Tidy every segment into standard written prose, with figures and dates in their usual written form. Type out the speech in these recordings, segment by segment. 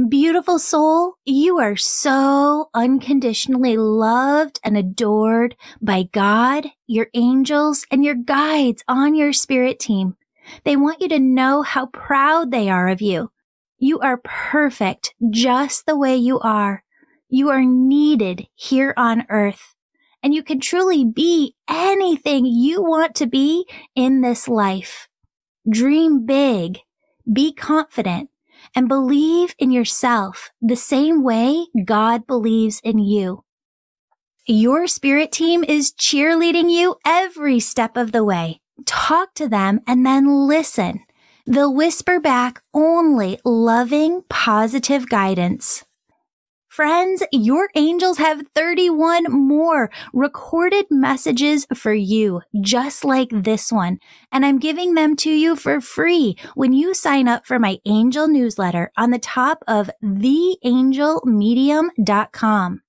Beautiful soul, you are so unconditionally loved and adored by God, your angels, and your guides on your spirit team. They want you to know how proud they are of you. You are perfect just the way you are. You are needed here on earth, and you can truly be anything you want to be in this life. Dream big, be confident, and believe in yourself the same way God believes in you. Your spirit team is cheerleading you every step of the way. Talk to them and then listen. They'll whisper back only loving, positive guidance. Friends, your angels have 31 more recorded messages for you, just like this one. And I'm giving them to you for free when you sign up for my angel newsletter on the top of theangelmedium.com.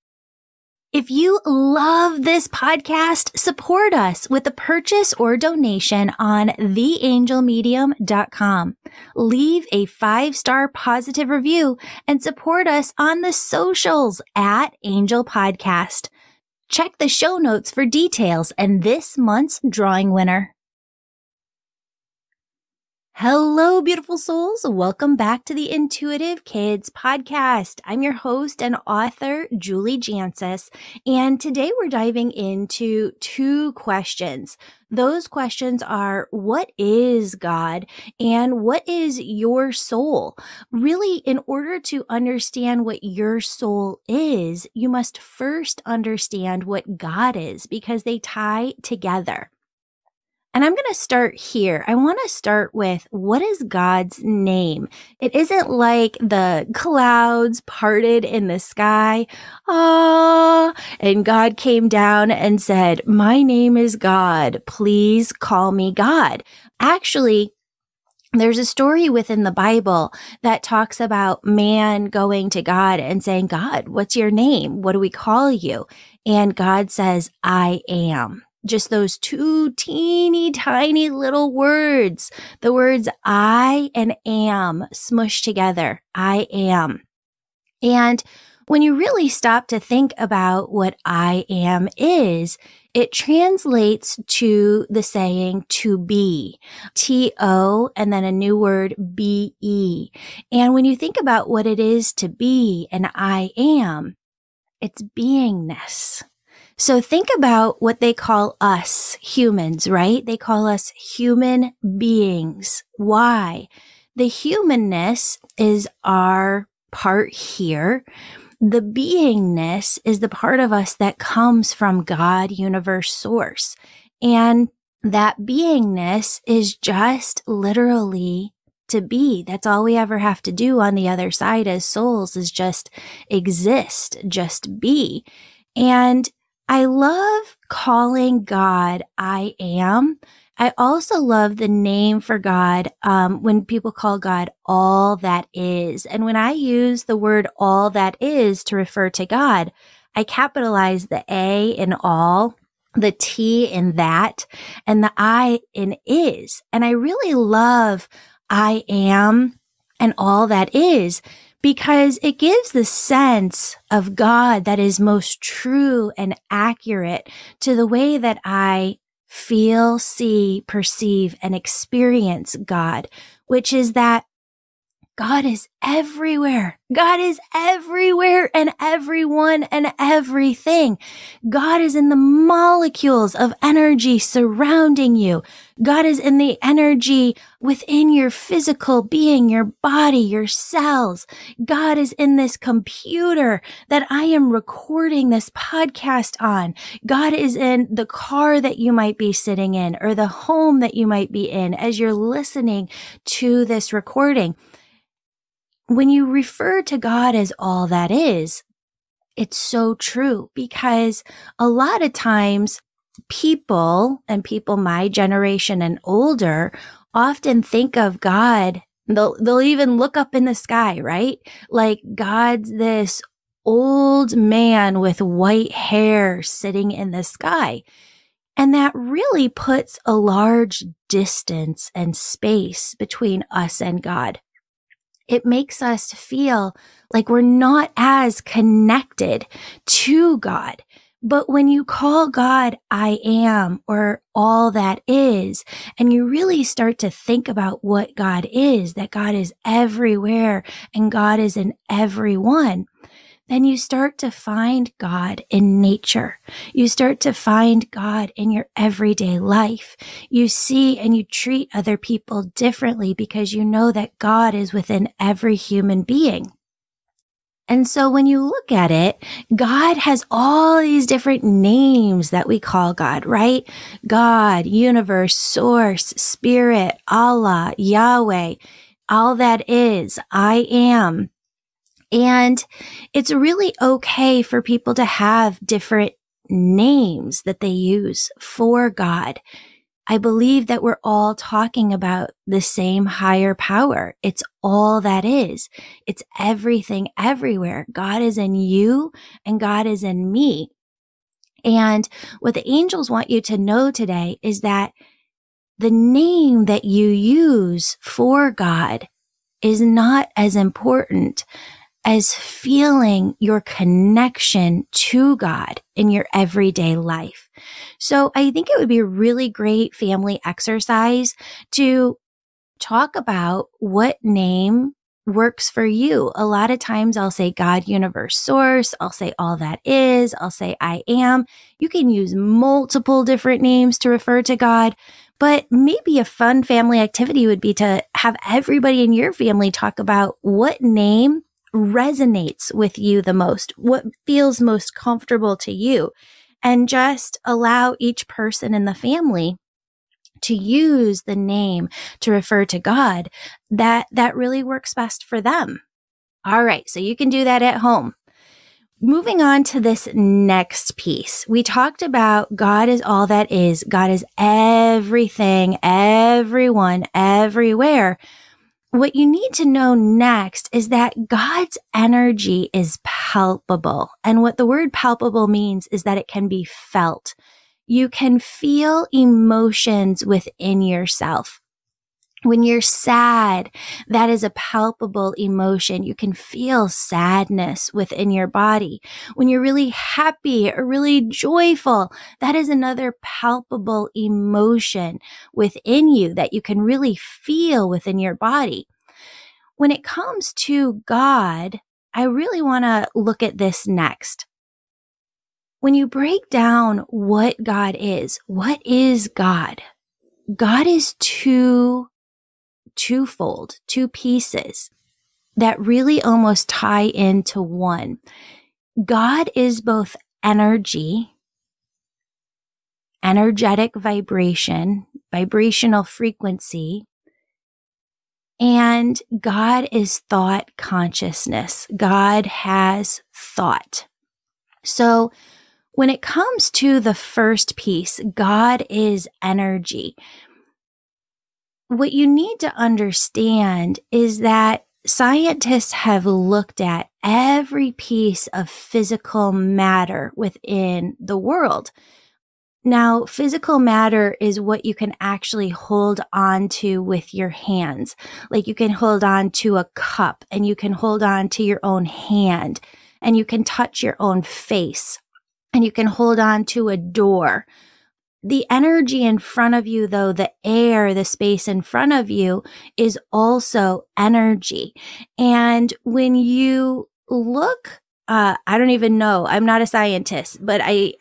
If you love this podcast, support us with a purchase or donation on theangelmedium.com. Leave a 5-star positive review and support us on the socials at Angel Podcast. Check the show notes for details and this month's drawing winner. Hello, beautiful souls. Welcome back to the Intuitive Kids Podcast. I'm your host and author, Julie Jancius, and today we're diving into 2 questions. Those questions are, what is God and what is your soul? Really, in order to understand what your soul is, you must first understand what God is, because they tie together. And I'm going to start here. I want to start with, what is God's name? It isn't like the clouds parted in the sky, and God came down and said, "My name is God. Please call me God." Actually, there's a story within the Bible that talks about man going to God and saying, "God, what's your name? What do we call you?" And God says, "I am." Just those 2 teeny tiny little words, the words I and am smushed together. I am. And when you really stop to think about what I am is, it translates to the saying to be, T-O, and then a new word, B-E. And when you think about what it is to be an I am, it's beingness. So think about what they call us humans, right? They call us human beings. Why? The humanness is our part here. The beingness is the part of us that comes from God, universe, source. And that beingness is just literally to be. That's all we ever have to do on the other side as souls, is just exist, just be. And I love calling God I am. I also love the name for God when people call God all that is. And when I use the word all that is to refer to God, I capitalize the A in all, the T in that, and the I in is. And I really love I am and all that is, because it gives the sense of God that is most true and accurate to the way that I feel, see, perceive, and experience God, which is that God is everywhere. God is everywhere and everyone and everything. God is in the molecules of energy surrounding you. God is in the energy within your physical being, your body, your cells. God is in this computer that I am recording this podcast on. God is in the car that you might be sitting in, or the home that you might be in as you're listening to this recording. When you refer to God as all that is, it's so true, because a lot of times people my generation and older often think of God. They'll even look up in the sky, right? Like God's this old man with white hair sitting in the sky. And that really puts a large distance and space between us and God. it makes us feel like we're not as connected to God. But when you call God I am, or all that is, and you really start to think about what God is, that God is everywhere and God is in everyone, then you start to find God in nature. You start to find God in your everyday life. You see and you treat other people differently because you know that God is within every human being. And so when you look at it, God has all these different names that we call God, right? God, universe, source, spirit, Allah, Yahweh, all that is, I am. And it's really okay for people to have different names that they use for God. I believe that we're all talking about the same higher power. It's all that is. It's everything everywhere. God is in you and God is in me. And what the angels want you to know today is that the name that you use for God is not as important as feeling your connection to God in your everyday life. So I think it would be a really great family exercise to talk about what name works for you. A lot of times I'll say God, universe, source. I'll say all that is. I'll say I am. You can use multiple different names to refer to God. But maybe a fun family activity would be to have everybody in your family talk about what name resonates with you the most, what feels most comfortable to you, and just allow each person in the family to use the name to refer to God that really works best for them. All right, so you can do that at home. Moving on to this next piece, we talked about God is all that is. God is everything, everyone, everywhere. What you need to know next is that God's energy is palpable. And what the word palpable means is that it can be felt. You can feel emotions within yourself. When you're sad, that is a palpable emotion. You can feel sadness within your body. When you're really happy or really joyful, that is another palpable emotion within you that you can really feel within your body. When it comes to God, I really want to look at this next. When you break down what God is, what is God? God is twofold, two pieces that really almost tie into one. God is both energy, energetic vibration, vibrational frequency, and God is thought consciousness. God has thought. So when it comes to the first piece, God is energy. What you need to understand is that scientists have looked at every piece of physical matter within the world. Now, physical matter is what you can actually hold on to with your hands. Like you can hold on to a cup and you can hold on to your own hand and you can touch your own face and you can hold on to a door. The energy in front of you, though, the air, the space in front of you is also energy. And when you look, I don't even know, I'm not a scientist, but I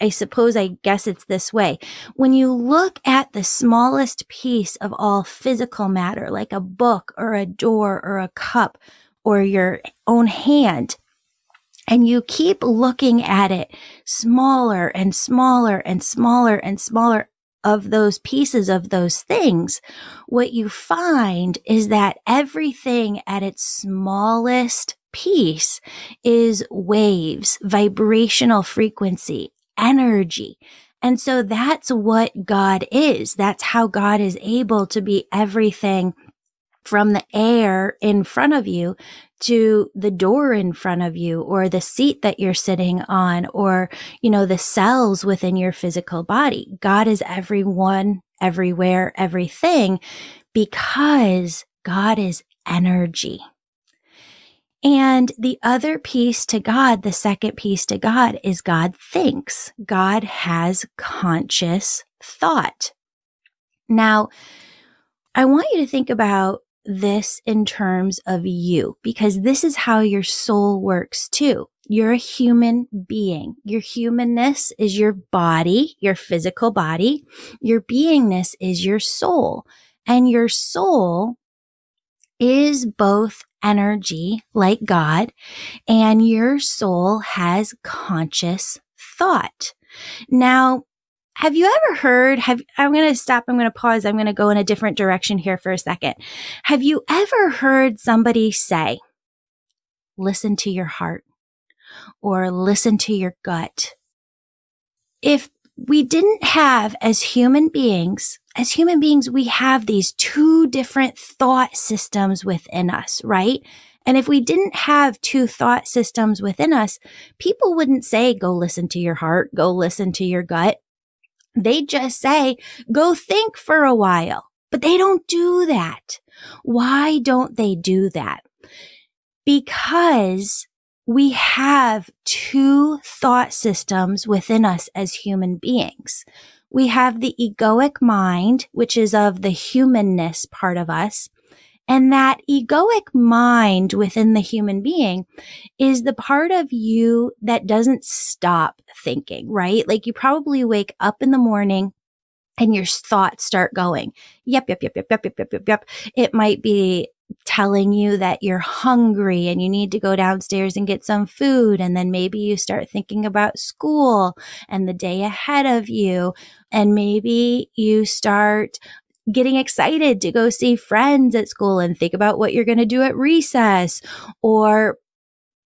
guess it's this way. When you look at the smallest piece of all physical matter, like a book or a door or a cup or your own hand, and you keep looking at it smaller and smaller and smaller and smaller of those pieces of those things, what you find is that everything at its smallest piece is waves, vibrational frequency, energy. And so that's what God is. That's how God is able to be everything from the air in front of you to the door in front of you or the seat that you're sitting on or, the cells within your physical body. God is everyone, everywhere, everything because God is energy. And the other piece to God, the second piece to God, is God thinks. God has conscious thought. Now, I want you to think about this in terms of you, because this is how your soul works too. You're a human being. Your humanness is your body, your physical body. Your beingness is your soul. And your soul is both energy, like God, and your soul has conscious thought. Now, have you ever heard, I'm going to stop, I'm going to pause, I'm going to go in a different direction here for a second. Have you ever heard somebody say, listen to your heart, or listen to your gut? If we didn't have, as human beings, we have these two different thought systems within us, right? And if we didn't have two thought systems within us, people wouldn't say, go listen to your heart, go listen to your gut. They just say, go think for a while. But they don't do that. Why don't they do that? Because we have two thought systems within us as human beings. We have the egoic mind, which is of the humanness part of us. And that egoic mind within the human being is the part of you that doesn't stop thinking, right? Like you probably wake up in the morning and your thoughts start going, yep. It might be telling you that you're hungry and you need to go downstairs and get some food. And then maybe you start thinking about school and the day ahead of you. And maybe you start getting excited to go see friends at school and think about what you're going to do at recess. Or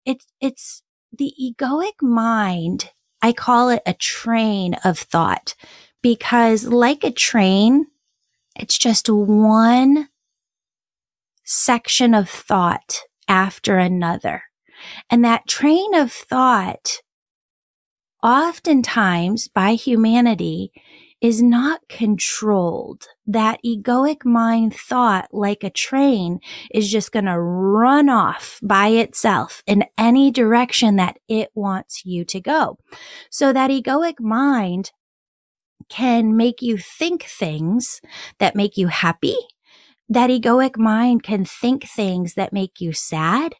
it's the egoic mind. I call it a train of thought, because like a train, it's just one section of thought after another. And that train of thought, oftentimes by humanity, is not controlled. That egoic mind thought, like a train, is just going to run off by itself in any direction that it wants you to go. So that egoic mind can make you think things that make you happy. That egoic mind can think things that make you sad.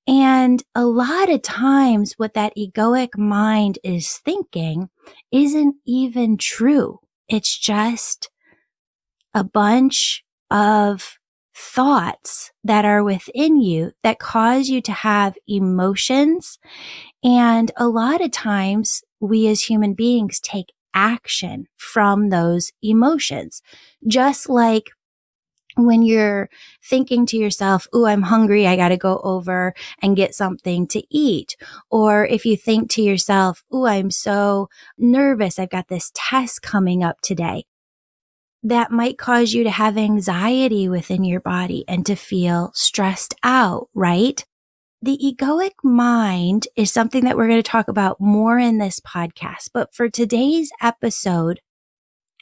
And a lot of times what that egoic mind is thinking isn't even true. It's just a bunch of thoughts that are within you that cause you to have emotions. And a lot of times we as human beings take action from those emotions. Just like when you're thinking to yourself, "Ooh, I'm hungry. I got to go over and get something to eat." Or if you think to yourself, "Ooh, I'm so nervous. I've got this test coming up today." That might cause you to have anxiety within your body and to feel stressed out, right? The egoic mind is something that we're going to talk about more in this podcast. But for today's episode,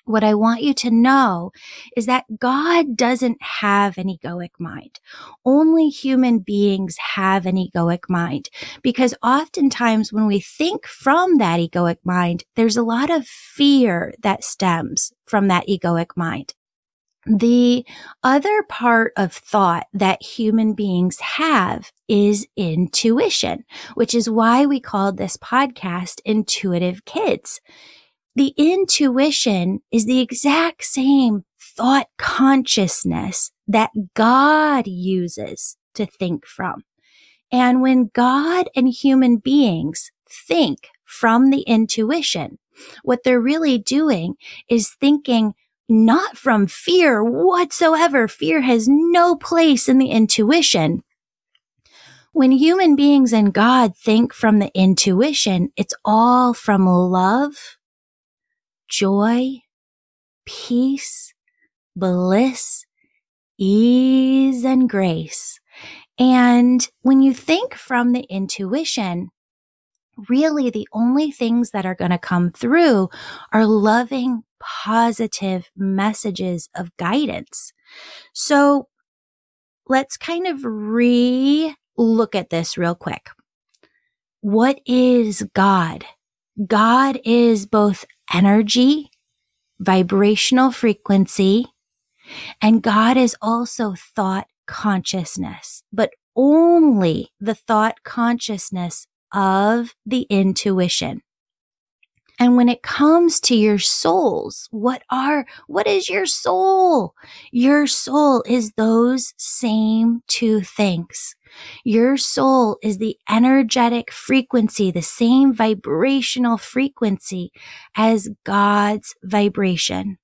what I want you to know is that God doesn't have an egoic mind. Only human beings have an egoic mind, because oftentimes when we think from that egoic mind, there's a lot of fear that stems from that egoic mind. The other part of thought that human beings have is intuition, which is why we called this podcast Intuitive Kids. The intuition is the exact same thought consciousness that God uses to think from. And when God and human beings think from the intuition, what they're really doing is thinking not from fear whatsoever. Fear has no place in the intuition. When human beings and God think from the intuition, it's all from love, joy, peace, bliss, ease, and grace. And when you think from the intuition, really the only things that are going to come through are loving, positive messages of guidance. So let's kind of recap look at this real quick. What is God? God is both energy, vibrational frequency, and God is also thought consciousness, but only the thought consciousness of the intuition. And when it comes to your souls, what is your soul? Your soul is those same two things. Your soul is the energetic frequency, the same vibrational frequency as God's vibration.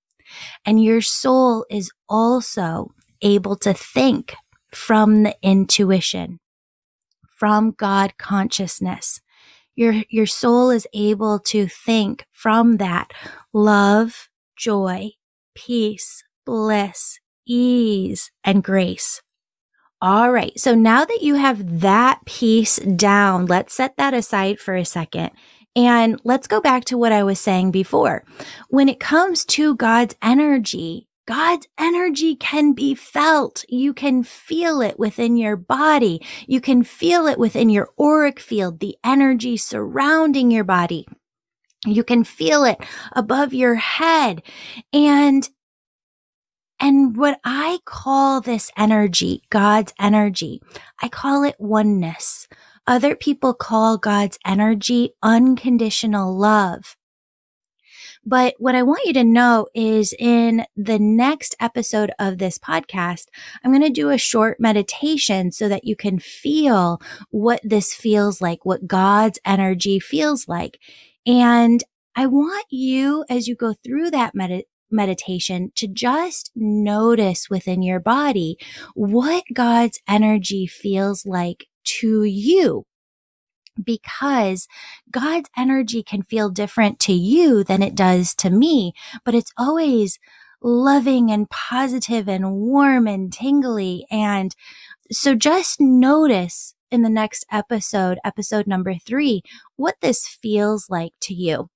And your soul is also able to think from the intuition, from God consciousness. Your soul is able to think from that love, joy, peace, bliss, ease, and grace. All right. So now that you have that piece down, let's set that aside for a second. And let's go back to what I was saying before. When it comes to God's energy can be felt. You can feel it within your body. You can feel it within your auric field, the energy surrounding your body. You can feel it above your head. And what I call this energy, God's energy, I call it oneness. Other people call God's energy unconditional love. But what I want you to know is in the next episode of this podcast, I'm going to do a short meditation so that you can feel what this feels like, what God's energy feels like. And I want you, as you go through that meditation, to just notice within your body what God's energy feels like to you. Because God's energy can feel different to you than it does to me, but it's always loving and positive and warm and tingly. And so just notice in the next episode number 3, what this feels like to you.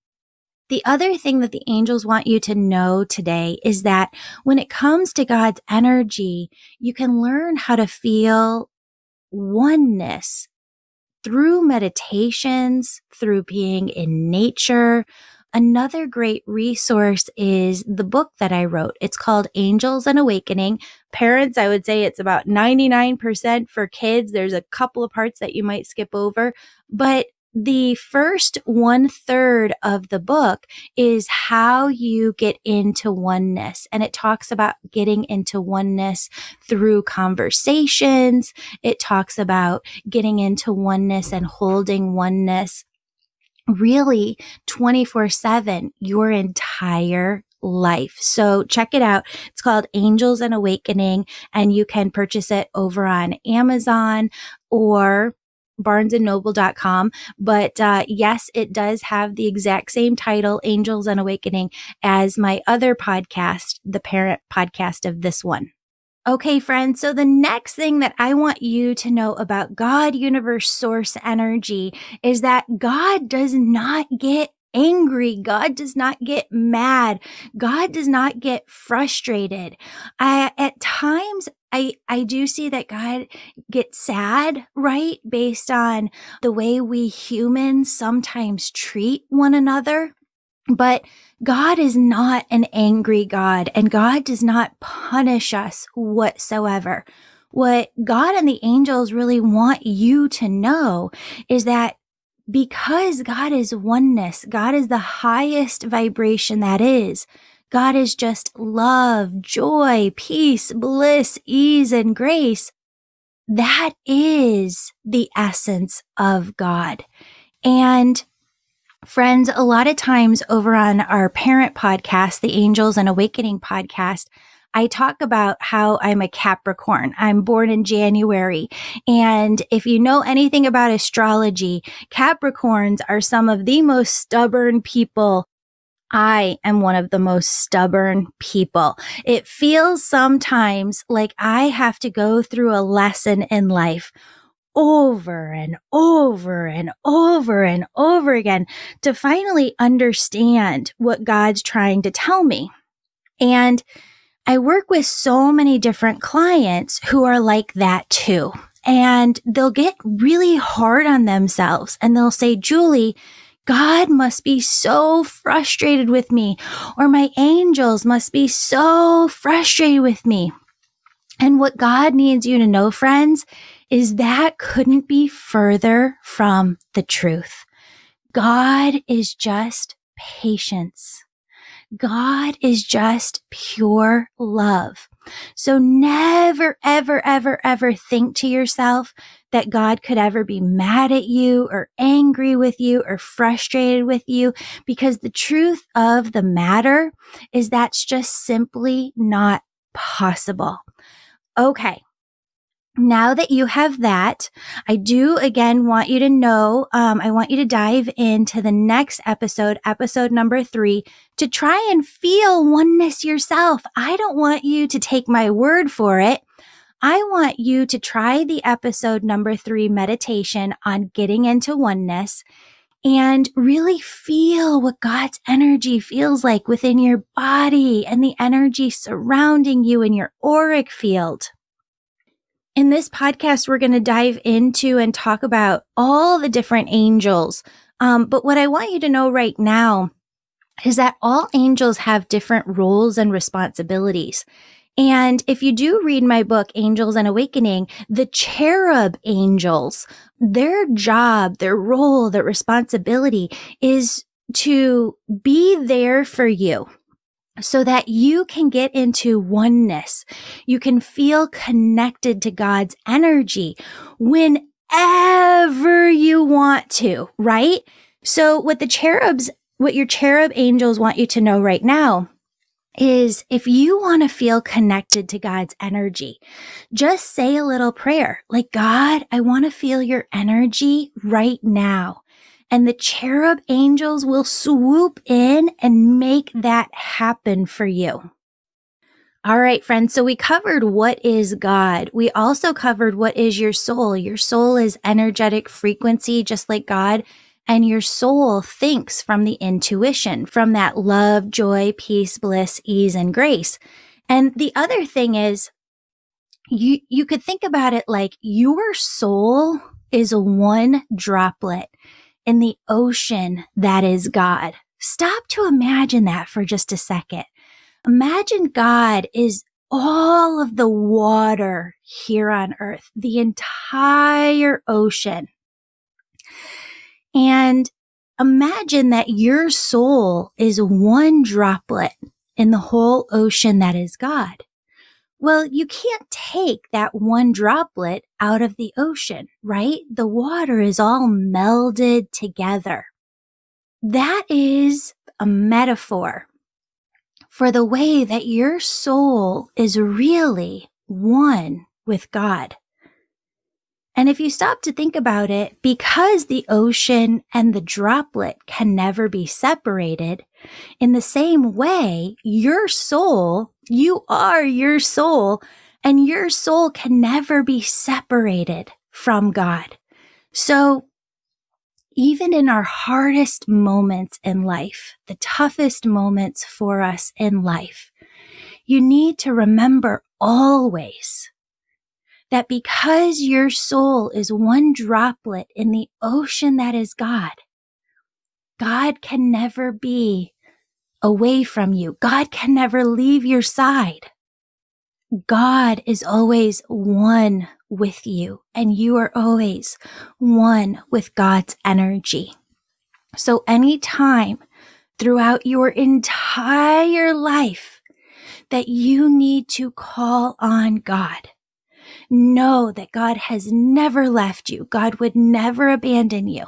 The other thing that the angels want you to know today is that when it comes to God's energy, you can learn how to feel oneness through meditations, through being in nature. Another great resource is the book that I wrote. It's called Angels and Awakening. Parents, I would say it's about 99% for kids. There's a couple of parts that you might skip over, but the first 1/3 of the book is how you get into oneness. And it talks about getting into oneness through conversations. It talks about getting into oneness and holding oneness really 24/7, your entire life. So check it out. It's called Angels and Awakening, and you can purchase it over on Amazon or barnesandnoble.com. But yes, it does have the exact same title, Angels and Awakening, as my other podcast, the parent podcast of this one. Okay, friends. So the next thing that I want you to know about God, universe, source, energy is that God does not get angry. God does not get mad. God does not get frustrated. At times, I do see that God gets sad, right? Based on the way we humans sometimes treat one another. But God is not an angry God, and God does not punish us whatsoever. What God and the angels really want you to know is that because God is oneness, God is the highest vibration that is. God is just love, joy, peace, bliss, ease, and grace. That is the essence of God. And friends, a lot of times over on our parent podcast, the Angels and Awakening podcast, I talk about how I'm a Capricorn. I'm born in January. And if you know anything about astrology, Capricorns are some of the most stubborn people. I am one of the most stubborn people. It feels sometimes like I have to go through a lesson in life over and over and over and over again to finally understand what God's trying to tell me. And I work with so many different clients who are like that too. and they'll get really hard on themselves and they'll say, Julie, God must be so frustrated with me, or my angels must be so frustrated with me. And what God needs you to know, friends, is that couldn't be further from the truth. God is just patience. God is just pure love. So never, ever, ever, ever think to yourself that God could ever be mad at you or angry with you or frustrated with you, because the truth of the matter is that's just simply not possible. Okay. Now that you have that, I do again want you to know, I want you to dive into the next episode, episode number 3, to try and feel oneness yourself. I don't want you to take my word for it. I want you to try the episode number 3 meditation on getting into oneness and really feel what God's energy feels like within your body and the energy surrounding you in your auric field. In this podcast, we're going to dive into and talk about all the different angels. But what I want you to know right now is that all angels have different roles and responsibilities. And if you do read my book, Angels and Awakening, the cherub angels, their job, their role, their responsibility is to be there for you, so that you can get into oneness. You can feel connected to God's energy whenever you want to, right? So what your cherub angels want you to know right now is, if you want to feel connected to God's energy, just say a little prayer like, God, I want to feel your energy right now. And the cherub angels will swoop in and make that happen for you. All right, friends. So we covered what is God. We also covered what is your soul. Your soul is energetic frequency, just like God. And your soul thinks from the intuition, from that love, joy, peace, bliss, ease, and grace. And the other thing is, you could think about it like your soul is one droplet in the ocean that is God. Stop to imagine that for just a second. Imagine God is all of the water here on earth, the entire ocean. And imagine that your soul is one droplet in the whole ocean that is God. Well, you can't take that one droplet out of the ocean, right? The water is all melded together. That is a metaphor for the way that your soul is really one with God. And if you stop to think about it, because the ocean and the droplet can never be separated, in the same way, your soul, you are your soul, and your soul can never be separated from God. So even in our hardest moments in life, the toughest moments for us in life, you need to remember always that because your soul is one droplet in the ocean that is God, God can never be away from you. God can never leave your side. God is always one with you, and you are always one with God's energy. So anytime throughout your entire life that you need to call on God, know that God has never left you. God would never abandon you.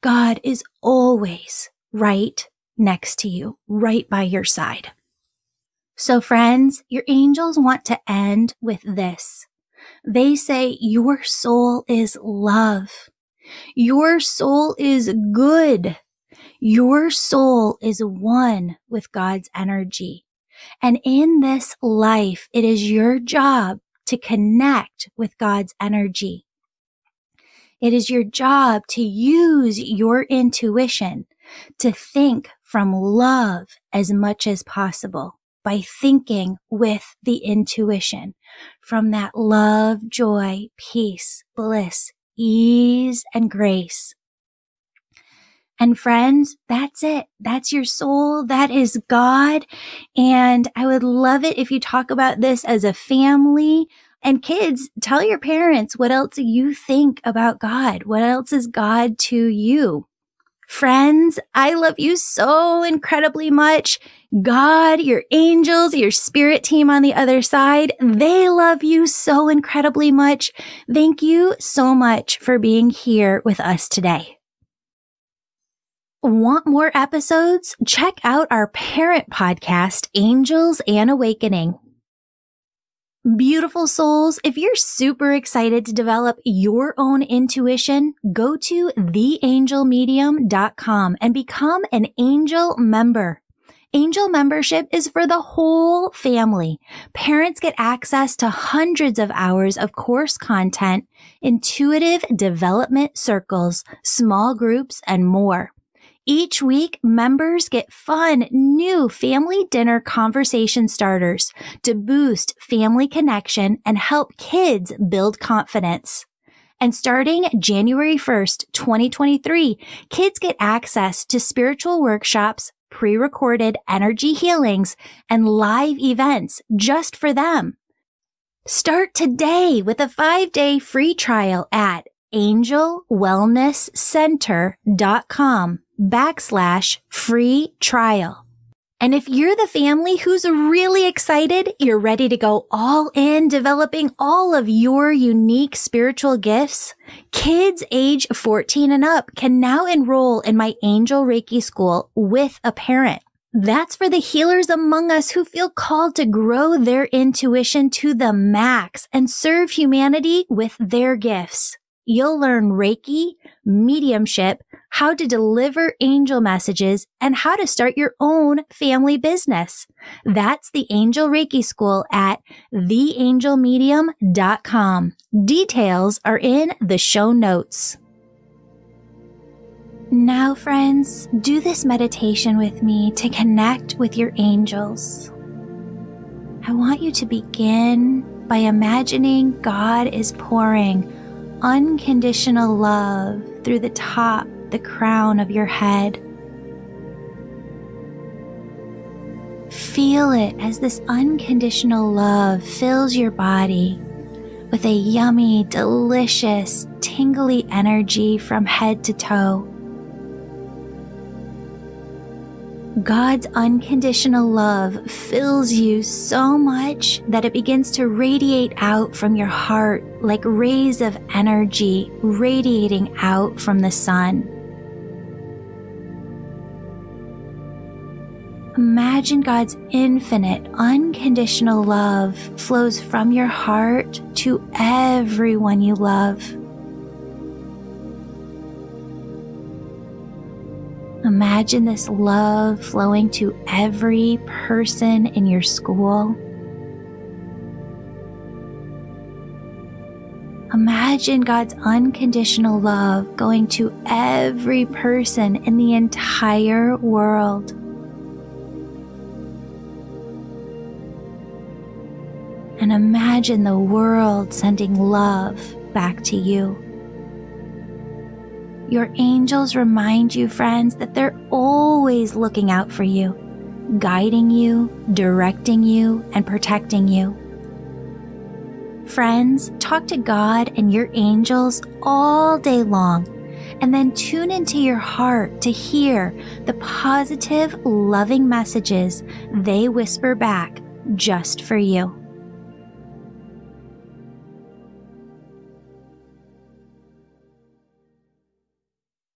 God is always right next to you, right by your side. So friends, your angels want to end with this. They say your soul is love. Your soul is good. Your soul is one with God's energy. And in this life, it is your job to connect with God's energy. It is your job to use your intuition to think from love as much as possible. by thinking with the intuition from that love, joy, peace, bliss, ease, and grace. And friends, that's it. That's your soul. That is God. And I would love it if you talk about this as a family. And kids, tell your parents what else you think about God. What else is God to you? Friends, I love you so incredibly much. God, your angels, your spirit team on the other side, they love you so incredibly much. Thank you so much for being here with us today. Want more episodes? Check out our parent podcast, Angels and Awakening. Beautiful souls, if you're super excited to develop your own intuition, go to theangelmedium.com and become an angel member. Angel membership is for the whole family. Parents get access to hundreds of hours of course content, intuitive development circles, small groups, and more. Each week, members get fun, new family dinner conversation starters to boost family connection and help kids build confidence. And starting January 1st, 2023, kids get access to spiritual workshops, pre-recorded energy healings, and live events just for them. Start today with a 5-day free trial at angelwellnesscenter.com/free trial. And if you're the family who's really excited, you're ready to go all in developing all of your unique spiritual gifts, kids age 14 and up can now enroll in my Angel Reiki School with a parent. That's for the healers among us who feel called to grow their intuition to the max and serve humanity with their gifts. You'll learn Reiki, mediumship, how to deliver angel messages, and how to start your own family business. That's the Angel Reiki School at theangelmedium.com. Details are in the show notes. Now, friends, do this meditation with me to connect with your angels. I want you to begin by imagining God is pouring unconditional love through the top, the crown of your head. Feel it as this unconditional love fills your body with a yummy, delicious, tingly energy from head to toe. God's unconditional love fills you so much that it begins to radiate out from your heart like rays of energy radiating out from the sun. Imagine God's infinite, unconditional love flows from your heart to everyone you love. Imagine this love flowing to every person in your school. Imagine God's unconditional love going to every person in the entire world. And imagine the world sending love back to you. Your angels remind you, friends, that they're always looking out for you, guiding you, directing you, and protecting you. Friends, talk to God and your angels all day long, and then tune into your heart to hear the positive, loving messages they whisper back just for you.